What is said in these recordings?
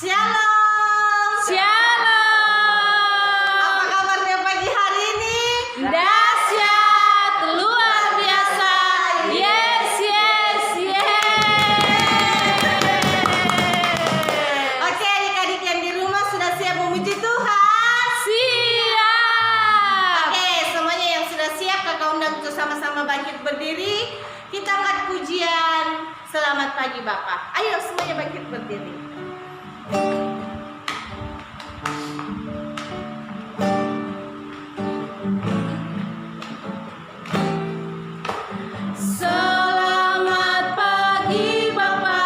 Shalom. Shalom. Apa kabarnya pagi hari ini? Dahsyat, luar biasa. Yes, yes, yes. Oke, adik-adik yang di rumah sudah siap memuji Tuhan? Siap. Oke, semuanya yang sudah siap, kakak undang untuk sama-sama bangkit berdiri. Kita angkat pujian Selamat Pagi Bapak. Ayo semuanya bangkit berdiri. Selamat pagi Bapa,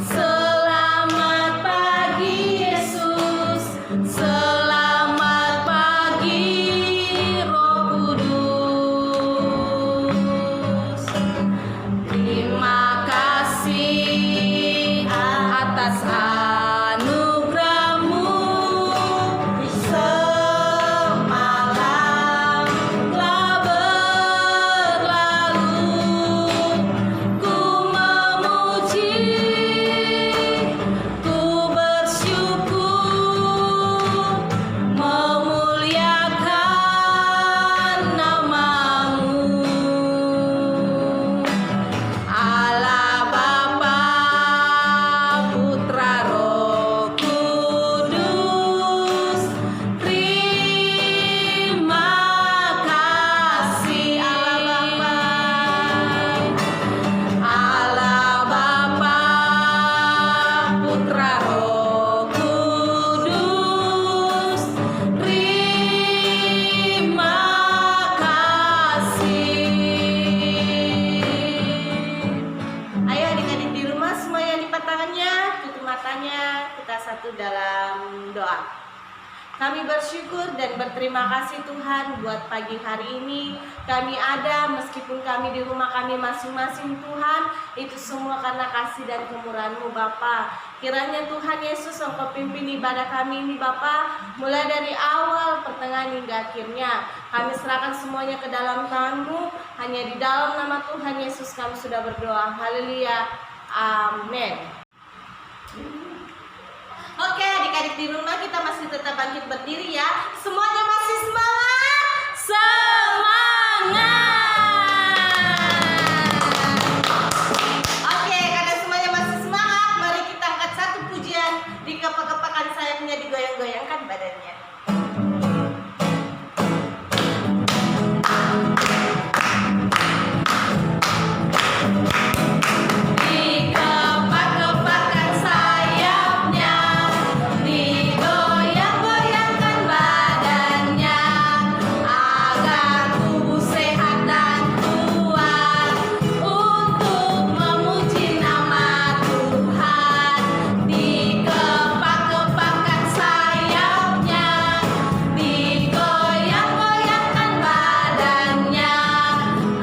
selamat pagi Yesus, selamat pagi Roh Kudus. Terima kasih atas anugerah-Mu. Semalam telah berlalu, ku memuji, ku bersyukur, memuliakan nama-Mu. Allah Bapa, Putra, Roh Kudus, terima kasih. Allah Bapa, Putra, Roh Kudus, terima kasih. Ayo adik-adik di rumah semua yang lipat tangannya, tutup matanya, kita satu dalam doa. Kami bersyukur dan berterima kasih Tuhan buat pagi hari ini. Kami ada meskipun kami di rumah kami masing-masing Tuhan. Itu semua karena kasih dan kemurahan-Mu Bapa. Kiranya Tuhan Yesus Engkau pimpin ibadah kami ini Bapa. Mulai dari awal, pertengahan hingga akhirnya. Kami serahkan semuanya ke dalam tangan-Mu. Hanya di dalam nama Tuhan Yesus kami sudah berdoa. Haleluya. Amin. Oke, adik-adik di rumah kita masih tetap bangkit berdiri ya. Semuanya masih semangat? Semangat. Oke, karena semuanya masih semangat, mari kita angkat satu pujian, dikepak-kepakan sayapnya, digoyang-goyangkan badannya. Dikepak-kepakan sayapnya, digoyang-goyangkan badannya, agar tubuh sehat dan kuat untuk memuji nama Tuhan. Dikepak-kepakan sayapnya, digoyang-goyangkan badannya,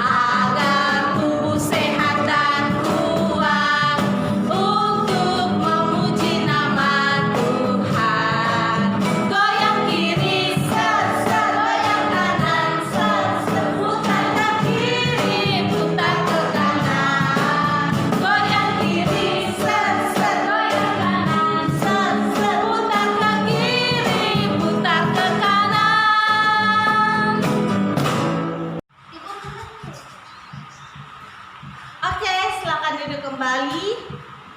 agar tubuh sehat dan kuat untuk memuji nama Tuhan. Goyang kiri, set, goyang kanan, set, putar ke kiri, putar ke kanan. Goyang kiri, set, goyang kanan, set, putar ke kiri, putar ke kanan. Oke, silakan duduk kembali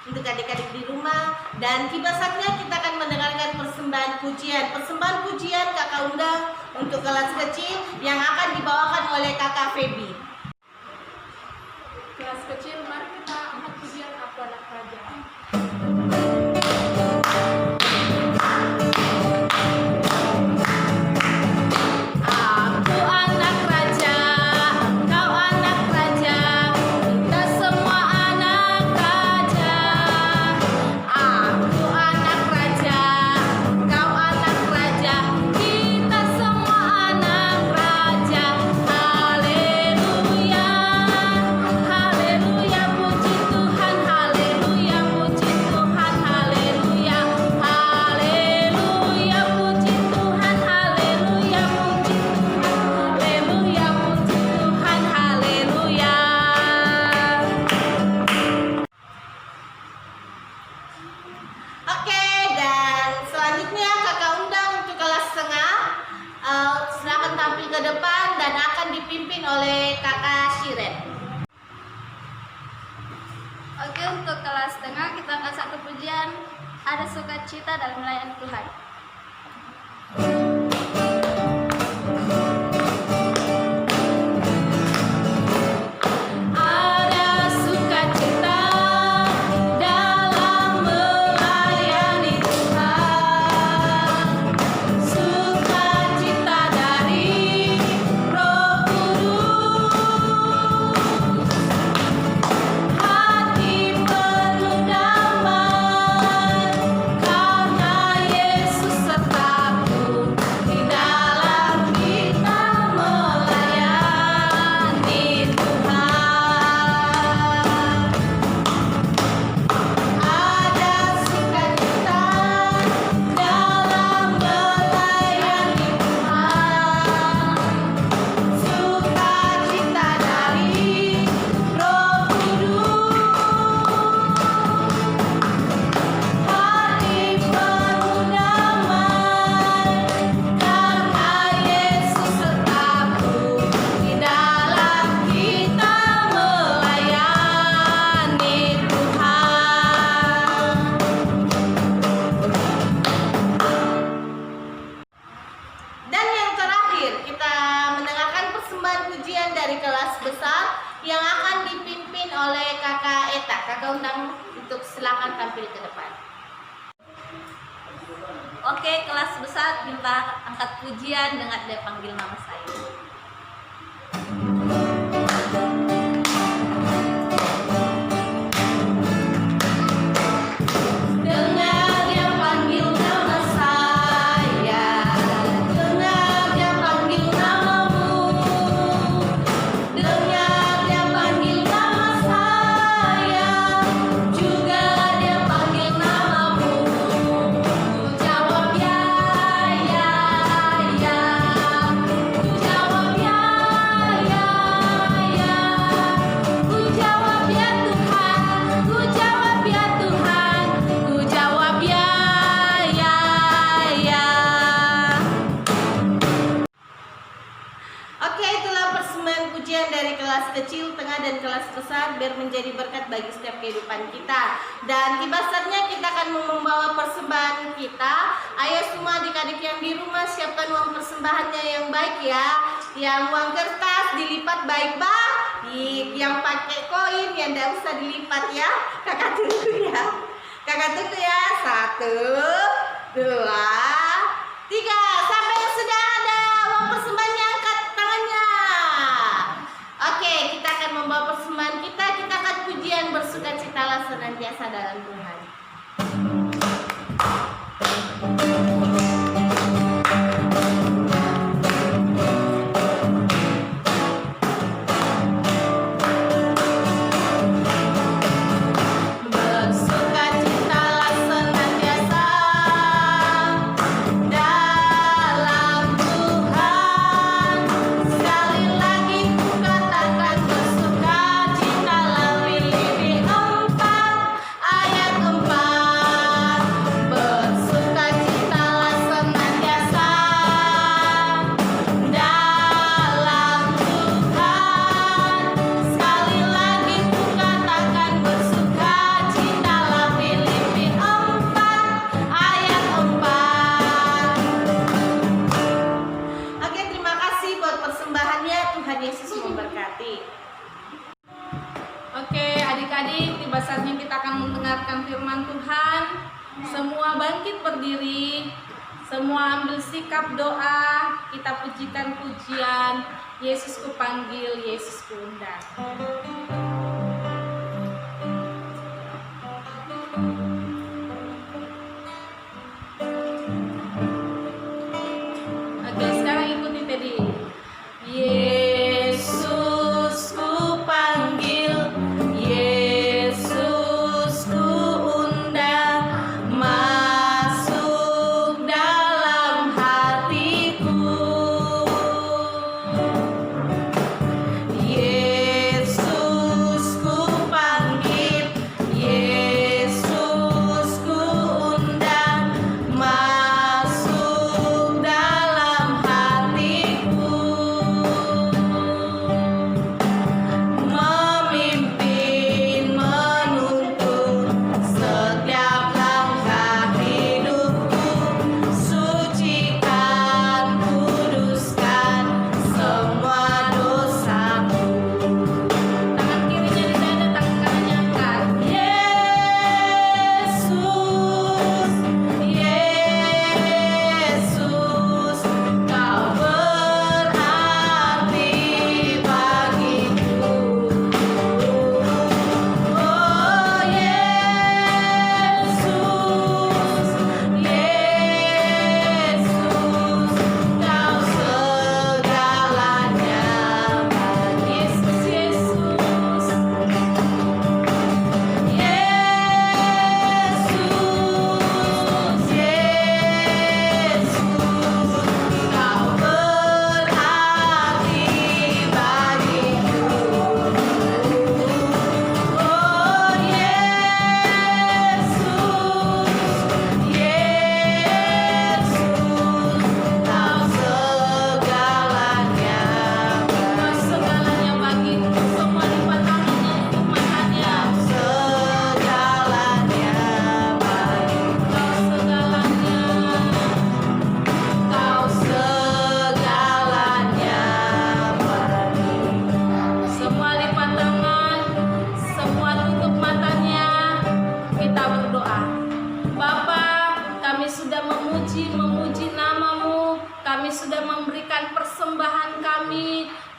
untuk adik-adik di rumah. Dan tiba saatnya kita akan mendengarkan persembahan pujian. Persembahan pujian kakak undang untuk kelas kecil yang akan dibawakan oleh kakak Feby. Kelas kecil, mari kita angkat pujian Aku Anak Raja. Aku anak raja, kau anak raja, kita semua anak raja. Aku anak raja, kau anak raja, kita semua anak raja. Haleluya. oleh Kakak Shiren. Oke, untuk kelas tengah kita angkat satu pujian, ada sukacita dalam melayani Tuhan. Ada sukacita dalam melayani Tuhan, sukacita dari Roh Kudus, hati penuh damai karena Yesus sertaku di dalam kita melayani Tuhan. Ada sukacita dalam melayani Tuhan, sukacita dari Roh Kudus, hati penuh damai karena Yesus sertaku di dalam kita melayani Tuhan. Dan yang terakhir, kita mendengarkan persembahan pujian dari kelas besar yang akan dipimpin oleh Kakak Eta. Kakak undang untuk silakan tampil ke depan. Oke, kelas besar minta angkat pujian dengan dia panggil nama saya. Dengar dia panggil nama saya, dengar dia panggil namamu, dengar dia panggil nama saya, juga dia panggil namamu. Ku jawab ya, ya, ya. Ku jawab ya, ya, ya. Ku jawab ya Tuhan, ku jawab ya Tuhan, ku jawab ya, ya, ya. Oke, itulah persembahan pujian dari kelas kecil, tengah, dan kelas besar biar menjadi berkat bagi setiap kehidupan kita. Dan tiba saatnya kita akan membawa persembahan kita. Ayo semua adik-adik yang di rumah siapkan uang persembahannya yang baik ya. Yang uang kertas dilipat baik-baik, yang pakai koin yang tidak usah dilipat ya. Kakak tunggu ya. Kakak tunggu ya. 1, 2, 3. Sampai yang sudah ada uang persembahannya angkat tangannya. Oke, kita akan membawa persembahan kita. Kita akan pujian bersukacitalah senantiasa dalam Tuhan. Bersukacitalah senantiasa dalam Tuhan. Sekali lagi ku katakan bersukacitalah. Filipi 4 ayat 4. Bersukacitalah senantiasa dalam Tuhan. Sekali lagi ku katakan bersukacitalah. Filipi 4 ayat 4. Oke, terima kasih buat persembahannya. Tuhan Yesus memberkati. Oke, adik-adik, tiba saatnya kita akan mendengarkan firman Tuhan. Semua bangkit berdiri, semua ambil sikap doa. Kita pujikan pujian, Yesus ku panggil, Yesus ku undang. Oke, sekarang ikuti tadi. Yesus ku panggil, Yesus ku undang, masuk dalam hatiku. Yesus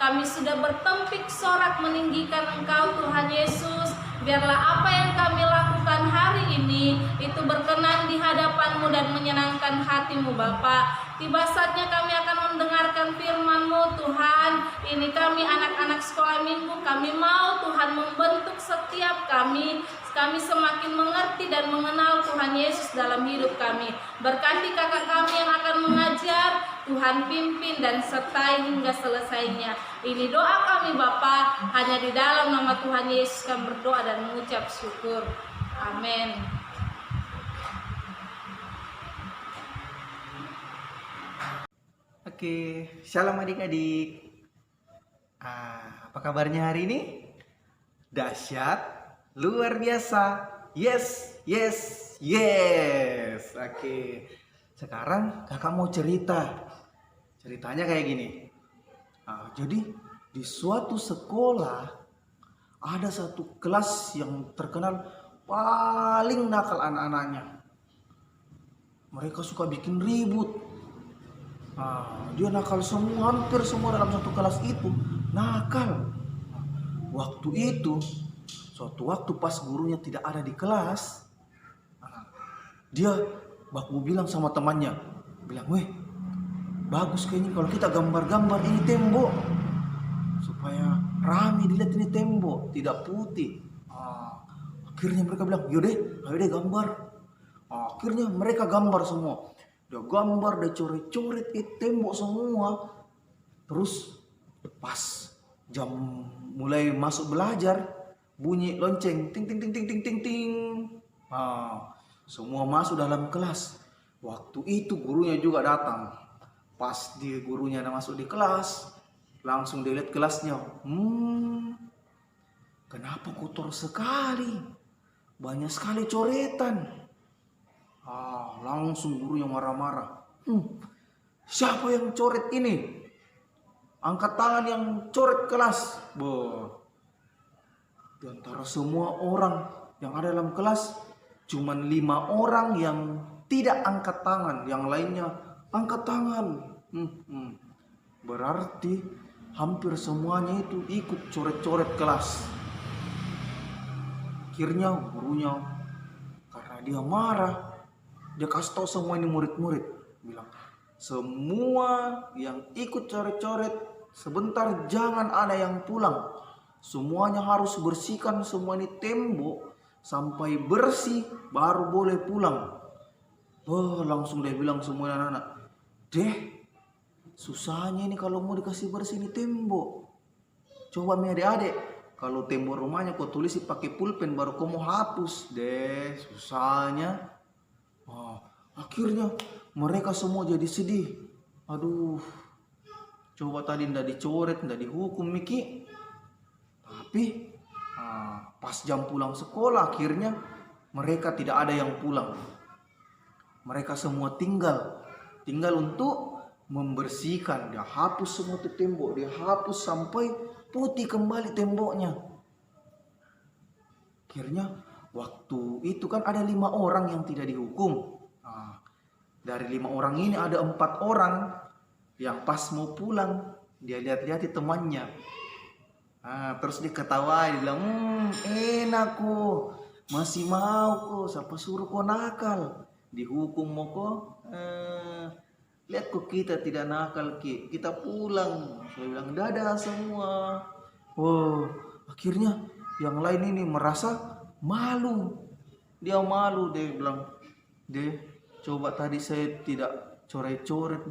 Kami sudah bertempik sorak meninggikan Engkau Tuhan Yesus. Biarlah apa yang kami lakukan hari ini itu berkenan di hadapan-Mu dan menyenangkan hati-Mu Bapa. Tiba saatnya kami akan mendengarkan firman-Mu Tuhan. Ini kami anak-anak sekolah minggu, kami mau Tuhan membentuk setiap kami semakin mengerti dan mengenal Tuhan Yesus dalam hidup kami. Berkati kakak kami yang akan mengajar, Tuhan pimpin dan sertai hingga selesainya. Ini doa kami Bapa, hanya di dalam nama Tuhan Yesus kami berdoa dan mengucap syukur. Amin. Oke, shalom adik-adik. Apa kabarnya hari ini? Dahsyat, luar biasa. Yes, yes, yes. Oke, sekarang kakak mau cerita. Ceritanya kayak gini. Jadi di suatu sekolah ada satu kelas yang terkenal paling nakal anak-anaknya. Mereka suka bikin ribut. Dia nakal semua, hampir semua dalam satu kelas itu nakal. Waktu itu, suatu waktu pas gurunya tidak ada di kelas, dia baku bilang sama temannya, bilang, "Weh, bagus kayaknya kalau kita gambar-gambar ini tembok supaya rame dilihat ini tembok, tidak putih." Akhirnya mereka bilang, "Yaudah, ayo deh gambar." Akhirnya mereka gambar semua. Dia gambar, dia coret-coret tembok semua. Terus pas jam mulai masuk belajar, bunyi lonceng, ting ting ting ting ting ting ting. Semua masuk dalam kelas. Waktu itu gurunya juga datang. Pas gurunya masuk di kelas, langsung dia lihat kelasnya. Kenapa kotor sekali? Banyak sekali coretan. Langsung gurunya marah-marah. Siapa yang coret ini? Angkat tangan yang coret kelas. Di antara semua orang yang ada dalam kelas, cuman 5 orang yang tidak angkat tangan, yang lainnya angkat tangan. Berarti hampir semuanya itu ikut coret-coret kelas. Akhirnya gurunya karena dia marah, dia kasih tahu semua ini murid-murid, bilang, "Semua yang ikut coret-coret sebentar jangan ada yang pulang. Semuanya harus bersihkan semua ini tembok sampai bersih baru boleh pulang." Langsung dia bilang semua anak-anak, "Deh, susahnya ini kalau mau dikasih bersih ini tembok. Coba mi adik-adik, kalau tembok rumahnya kau tulisi pakai pulpen baru kau mau hapus. Deh, susahnya." Akhirnya mereka semua jadi sedih. Aduh, coba tadi ndak dicoret, ndak dihukum Miki. Tapi pas jam pulang sekolah akhirnya mereka tidak ada yang pulang. Mereka semua tinggal untuk membersihkan. Dia hapus semua itu tembok, dia hapus sampai putih kembali temboknya. Akhirnya waktu itu kan ada 5 orang yang tidak dihukum. Dari 5 orang ini ada 4 orang yang pas mau pulang dia lihat-lihat temannya. Terus dia ketawa, dia bilang, enak kok, masih mau kok, siapa suruh kok nakal, dihukum mau kok. Lihat kok kita tidak nakal kita pulang. Saya bilang dadah semua. Akhirnya yang lain ini merasa malu. Dia malu, dia bilang, "Deh, coba tadi saya tidak coret-coret,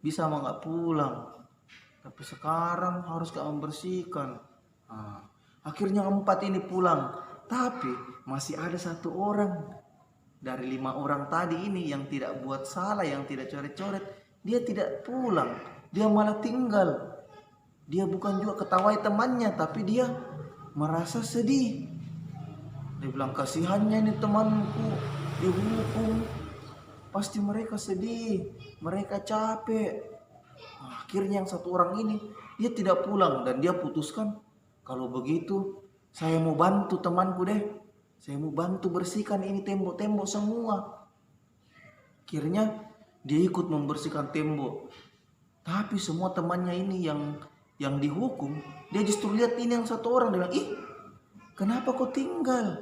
bisa mah nggak pulang. Tapi sekarang harus gak membersihkan." Akhirnya 4 ini pulang. Tapi masih ada 1 orang dari 5 orang tadi ini yang tidak buat salah, yang tidak coret-coret. Dia tidak pulang, dia malah tinggal. Dia bukan juga ketawai temannya, tapi dia merasa sedih. Dia bilang, "Kasihannya ini temanku dihukum. Pasti mereka sedih, mereka capek." Akhirnya yang 1 orang ini dia tidak pulang dan dia putuskan, kalau begitu saya mau bantu temanku deh. Saya mau bantu bersihkan ini tembok-tembok semua. Akhirnya dia ikut membersihkan tembok. Tapi semua temannya ini yang yang dihukum, dia justru lihat ini yang satu orang, dia bilang, ih, kenapa kau tinggal?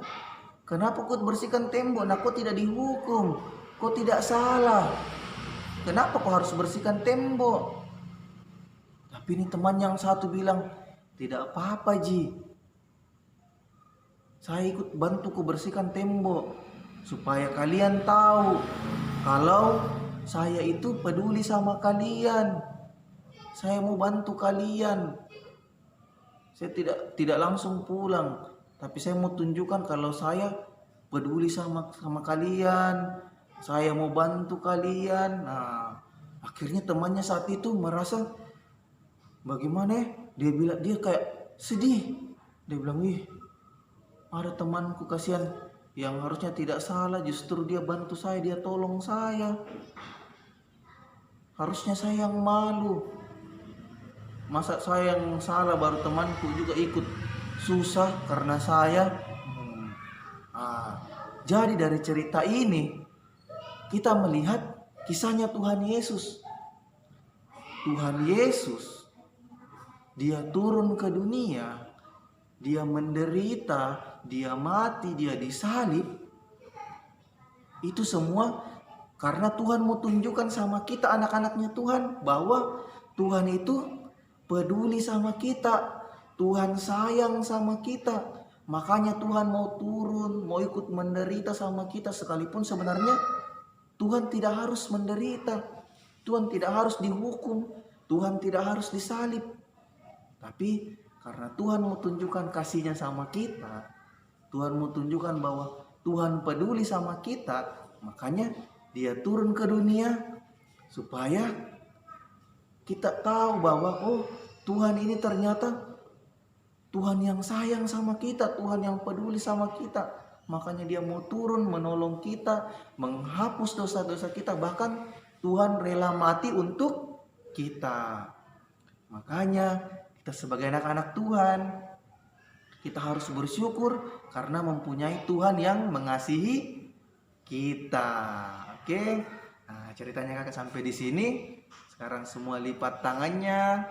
Kenapa kau bersihkan tembok? Nah, kau tidak dihukum, kau tidak salah. Kenapa kau harus bersihkan tembok? Tapi ini teman yang satu bilang, tidak apa-apa Ji, saya ikut bantu kau bersihkan tembok supaya kalian tahu kalau saya itu peduli sama kalian. Saya mau bantu kalian. Saya tidak langsung pulang, tapi saya mau tunjukkan kalau saya peduli sama kalian. Saya mau bantu kalian. Nah, akhirnya temannya saat itu merasa bagaimana ya? Dia kayak sedih. Dia bilang, "Wih, ada temanku kasihan yang harusnya tidak salah, justru dia bantu saya, dia tolong saya. Harusnya saya yang malu. Masa saya yang salah baru temanku juga ikut susah karena saya." Jadi dari cerita ini kita melihat kisahnya Tuhan Yesus. Tuhan Yesus, dia turun ke dunia, dia menderita, dia mati, dia disalib. Itu semua karena Tuhan mau tunjukkan sama kita anak-anaknya Tuhan bahwa Tuhan itu peduli sama kita, Tuhan sayang sama kita. Makanya Tuhan mau turun, mau ikut menderita sama kita, sekalipun sebenarnya Tuhan tidak harus menderita, Tuhan tidak harus dihukum, Tuhan tidak harus disalib. Tapi karena Tuhan mau tunjukkan kasihnya sama kita, Tuhan mau tunjukkan bahwa Tuhan peduli sama kita, makanya dia turun ke dunia supaya kita tahu bahwa oh, Tuhan ini ternyata Tuhan yang sayang sama kita, Tuhan yang peduli sama kita. Makanya dia mau turun menolong kita, menghapus dosa-dosa kita, bahkan Tuhan rela mati untuk kita. Makanya kita sebagai anak-anak Tuhan, kita harus bersyukur karena mempunyai Tuhan yang mengasihi kita. Oke. Nah, ceritanya kakak sampai di sini. Sekarang semua lipat tangannya,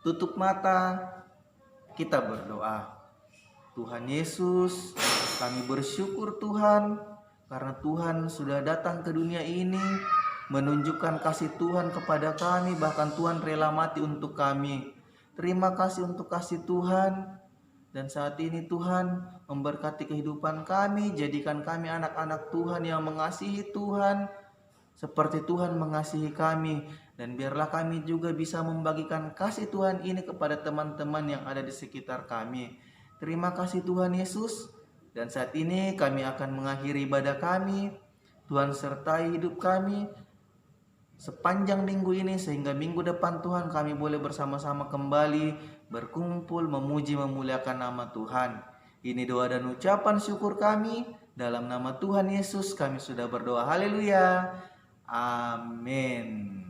tutup mata, kita berdoa. Tuhan Yesus, kami bersyukur Tuhan karena Tuhan sudah datang ke dunia ini menunjukkan kasih Tuhan kepada kami, bahkan Tuhan rela mati untuk kami. Terima kasih untuk kasih Tuhan. Dan saat ini Tuhan memberkati kehidupan kami, jadikan kami anak-anak Tuhan yang mengasihi Tuhan seperti Tuhan mengasihi kami. Dan biarlah kami juga bisa membagikan kasih Tuhan ini kepada teman-teman yang ada di sekitar kami. Terima kasih Tuhan Yesus. Dan saat ini kami akan mengakhiri ibadah kami. Tuhan sertai hidup kami sepanjang minggu ini, sehingga minggu depan Tuhan kami boleh bersama-sama kembali berkumpul memuji memuliakan nama Tuhan. Ini doa dan ucapan syukur kami. Dalam nama Tuhan Yesus kami sudah berdoa. Haleluya. Amin.